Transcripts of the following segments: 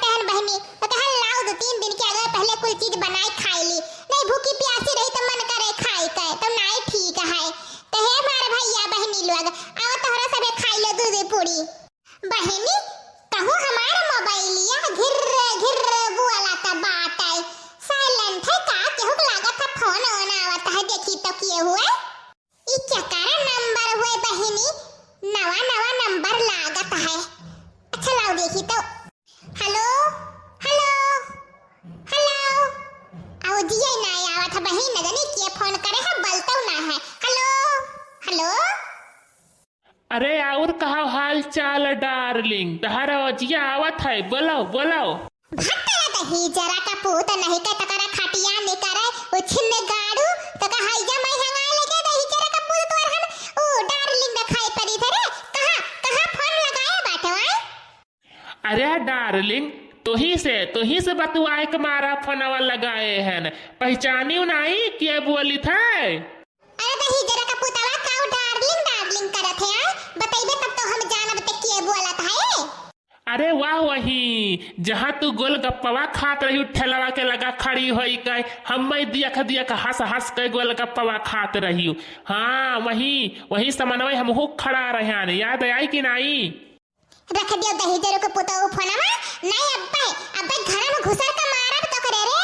बाटे हन बहनी तो कहल लाओ 2-3 दिन के आगे पहले कुल चीज बनाई खाई ली नहीं भूखी प्यासी रही तो मन करे खाई के तो नहीं ठीक है तो हे मारे भैया बहनी लोग आओ तोहरा सबे खाई लो दूध पूरी बहनी कहूं हमारा मोबाइलिया घिर घिर बुआला ता बात है साइलेंट है का केहू लागत है फोन ऑन आवत है देखी तो किए हुए ई क्या कारण नंबर हुए बहनी नवा नवा नंबर लागत है अच्छा लाओ देखी तो हेलो हेलो हेलो आओ दिए ना आवत है बहन न जानी के फोन करे है बोलतो ना है हेलो हेलो अरे और कहा हाल चाल डार्लिंग तहारा अजिया आवत है बोलो बोलो भट्टा दही जरा का पूत नहीं के तकरा खटिया ने करे ओ छिन्ने गाड़ू तो का हाइजा मैं हंगाए लगे दही जरा का पूत तोर हम ओ डार्लिंग न खाए पड़ी थे रे कहां कहां फोन लगाए बाटे वाई अरे डार्लिंग तुही से बतुआए के मारा फोनवा लगाए हैं पहचानियो नहीं के बोली थे अरे दही जरा का पूतवा काऊ डार्लिंग डार्लिंग करत है बताइबे तब तो हम जानब ते के बोलत है अरे वाह वही जहाँ तू गोलगप्पवा खात रही ठेलवा के लगा खड़ी होई गए हम दिया हंस हंस के गोलगप्पवा खात रही हाँ वही समन्वय हम खड़ा रहे याद आई कि नहीं रख दियो दही जरो के पुतो फोनवा नहीं अब्बे घर में घुसर का मारब तो करे रे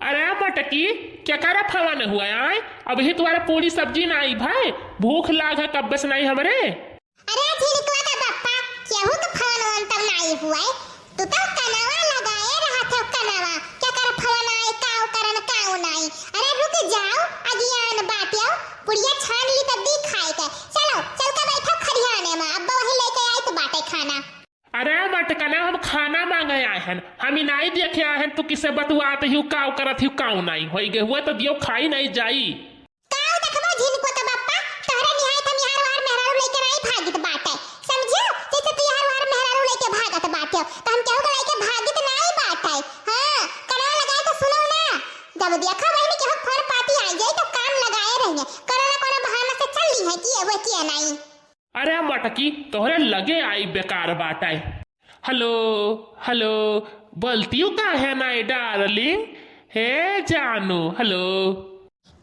अरे मटकी क्या करा फवन हुआ है अभी तुम्हारा पूरी सब्जी ना आई भाई भूख लाग है कब बस नहीं हमरे अरे झिलकवा का बप्पा केहू तो फोन ऑन तब नहीं हुआ है तू तो कनवा लगाए रहा था कनवा क्या कर फोन आए काऊ करन काऊ नहीं अरे रुक जाओ अगियान बाटियो पुड़िया छान ली तब दी खाए के चलो चल के बैठो खरियाने में अब्बा वही लेके आए तो बाटे खाना अरे मटकना हम खाना मांगे आए हैं हम नहीं देखे आए हैं तू किसे बतुआते ही काऊ करत ही काऊ नहीं होई गे हुआ तो दियो खाई नहीं जाई काऊ देखबो झिलको तो बप्पा तोहरे निहाय हम यार वार मेहरारू लेके नहीं भागित बाटे समझो जैसे तू यार वार मेहरारू लेके भागत बाटे तो हम केहू के लेके भागित नहीं बाटे हां कनवा लगाए तो सुनो ना जब देखा बहनी के फोन पार्टी आ जाए तो कान लगाए रहेंगे कोरोना बहाना से चल ली है कि वो किया नहीं अरे मटकी तोहरे लगे आई बेकार बात है हेलो हेलो बोलती हूँ का है ना डार्लिंग हे जानू हेलो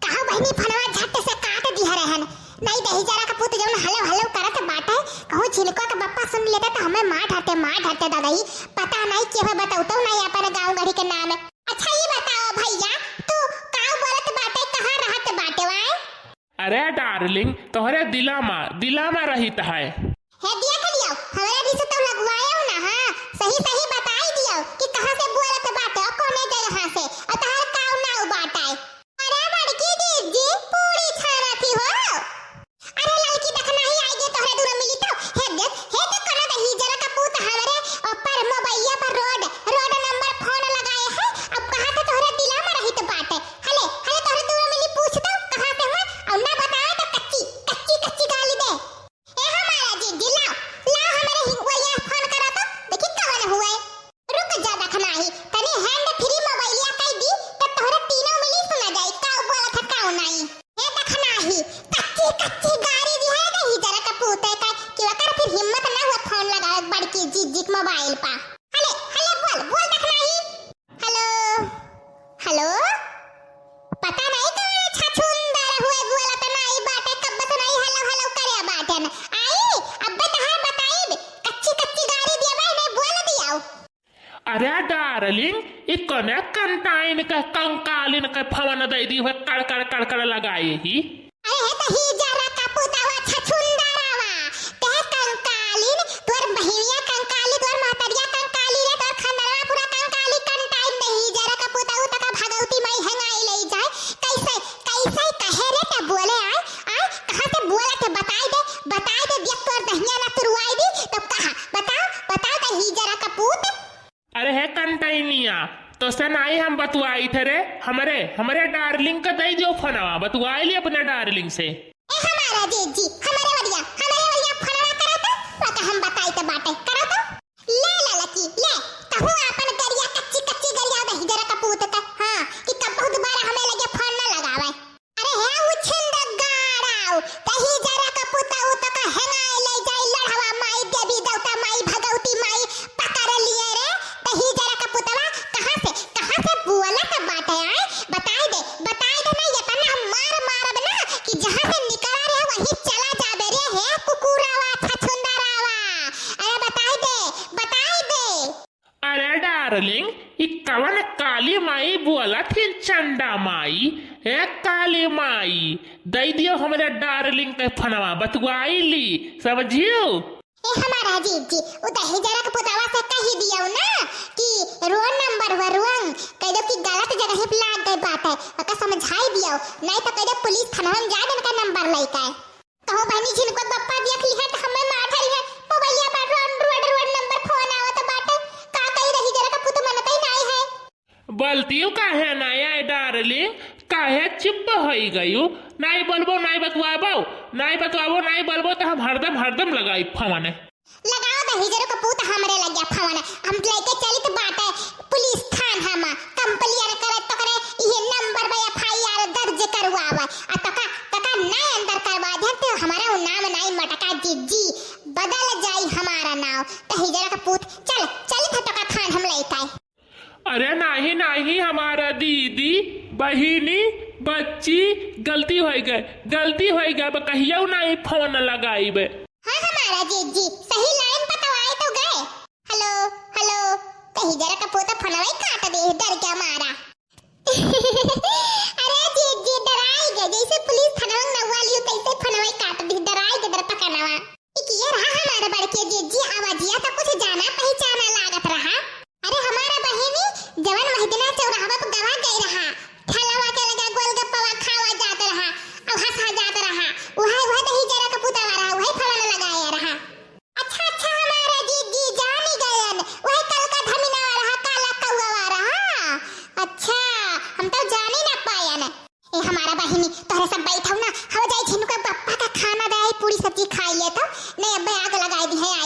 कहा बहनी फनवा झट से काट दिया रहन नहीं दही जरा का पुत जौन हेलो हेलो करत बाटे कहूं छिलको का बप्पा सुन लेता तो हमें मार ढाते दादाई पता नहीं के बताऊ तो नहीं अपन गांव गढ़ी के नाम अच्छा ये बताओ भैया तू काऊ बोलत बाटे कहां रहत बाटे वाए अरे डार्लिंग तोहरे दिलामा रहित है हे दिया के लियो हमरा भी से तो लगवायो ना हां सही बताई दियो कि कहां से बोलत बाटे कोने जगह से और तहार काऊ नाउ बाटे अरे बड़की दीदी पूरी छाना थी हो अरे लड़की देख नहीं आएगी तोहरे दूर मिली तो हे देख कर दही जरा का पूत हमरे ऊपर मोबाइल पर रोड नंबर फोन लगाए है अब कहां से तोहरे दिलामा रहित बाटे हले तोहरे दूर मिली पूछ तो कहां से है और ना बताए तो कच्ची गाली दे ए हमारा जी दिला ला हमारे हिंगुआ फोन करा तो देखी कौन हुए रुक जा देखना ही तने हैंड फ्री मोबाइलिया कई दी तो तोहरे तीनों मिली सुना जाई काऊ बोला था काऊ नहीं ए देखना ही कच्ची गाड़ी दी है नहीं जरा का पूते का कि अगर फिर हिम्मत ना हुआ फोन लगाए बड़की जिक मोबाइल पा हले बोल देखना ही हेलो पता नहीं कौन अच्छा छुंदर हुए बोला तो नहीं बाटे कब से नहीं हेलो करे बाटे न आई अब्बे तहार बताई कच्ची गाड़ी दिया भाई नहीं बोल दियाओ अरे डार्लिंग इकोने कंटाइन का कंकालिन का फवन दे दी हुए कड़ लगाए ही अरे हे तो ही जरा का पुतावा छछुंदरावा ते कंकालिन तोर बहिनिया कंकाली तोर मातरिया कंकाली रे तोर खंडरवा पूरा कंकाली कंटाइन नहीं जरा का पुताऊ तक भगवती मई हंगाई ले जाए कैसे कहे रे ते बोले आय कहां से बोला के बताई दे देख तोर दहिया ना तुरवाई दी तब कहा बताओ ते ही जरा का पुत अरे है कंटाइनिया तो से नहीं हम बतुआई थे रे हमारे डार्लिंग का दे दियो फोनवा बतुआई ली अपने डार्लिंग से ए हमारा जी हमारे वलिया फोनवा करा तो हम बताई तो बाटे करा तो ले लकी ले कहूं अपन गरिया कच्ची गरिया दही जरा का पूत का हां कि कब दोबारा हमें लगे फोन ना लगावे अरे है उछिंद गाड़ाओ दही जरा का पुताऊ तो का हेंगाए ले जाई लड़वा माई देवी देवता माई भगवती माई पकड़ लिए रे दही डार्लिंग ई कवन काली माई बोला थी चंडा माई ए काली माई दई दियो हमारे डार्लिंग के फनवा बतवाई ली समझियो। ए हमारा जीजी उ दही जरा के पुतावा से कही दियो ना कि रोड नंबर वरुंग कह दो कि गलत जगह पे लाग गई बात है ओका समझाई दियो नहीं तो कह दो पुलिस थाना में जा देन का नंबर लेके कहो बहनी जिनको बप्पा देख ली है तो हमें मार रही है मोबाइलिया पर रोड नंबर फोन आवत बाटे का कही रही जरा का पुत मनत ही नहीं है बोलतियो काहे ना आए डार्लिंग काहे चुप होई गयो नहीं बोलबो नहीं बतवाबो नहीं बोलबो तो हम हरदम लगाई फवाने लगाओ दही जरा का पुत हमरे लग गया फवाना हम लेके चली तो बात है पुलिस थान हमा कंप्लेंट करे तो करे ये नंबर पे एफआईआर दर्ज करवावे आ तका नहीं अंदर करवा दे तो हमारा नाम नहीं मटका जीजी बदल जाई हमारा नाम दही जरा का पुत चल तो तका थान हम लेके अरे नहीं हमारा दीदी बहिनी बच्ची गलती हो गए कहियो नहीं फोन लगाई बे। हाँ हमारा जीजी सही लाइन बतावाए तो गए हेलो कहीं जरा का पोता फोनवाई काट दे डर क्या मारा अरे जीजी डराई गए जैसे पुलिस थाना में नवाली तैसे फोनवाई काट दी डराई के डर पकड़वा ये रहा हमारा बड़के जीजी आवाजिया तो कुछ जाना पहचाना लागत रहा अरे हमारा बहिनी जवन महिदना चौराहा पर गवा गई रहा ठलवा के लगा गोलगप्पा खावा जात रहा और हंसा जात रहा वह दही जरा का पुता रहा वह फलन लगाया रहा अच्छा हमारा जीजी जानी गयन वह कल का धमिना रहा काला कौवा रहा अच्छा हम तो जानी ना पायन ए हमारा बहिनी तोरे सब बैठो ना हो जाई छिनु का पप्पा का खाना दे पूरी सब्जी खाई ले तो नहीं अब आग लगाई दी है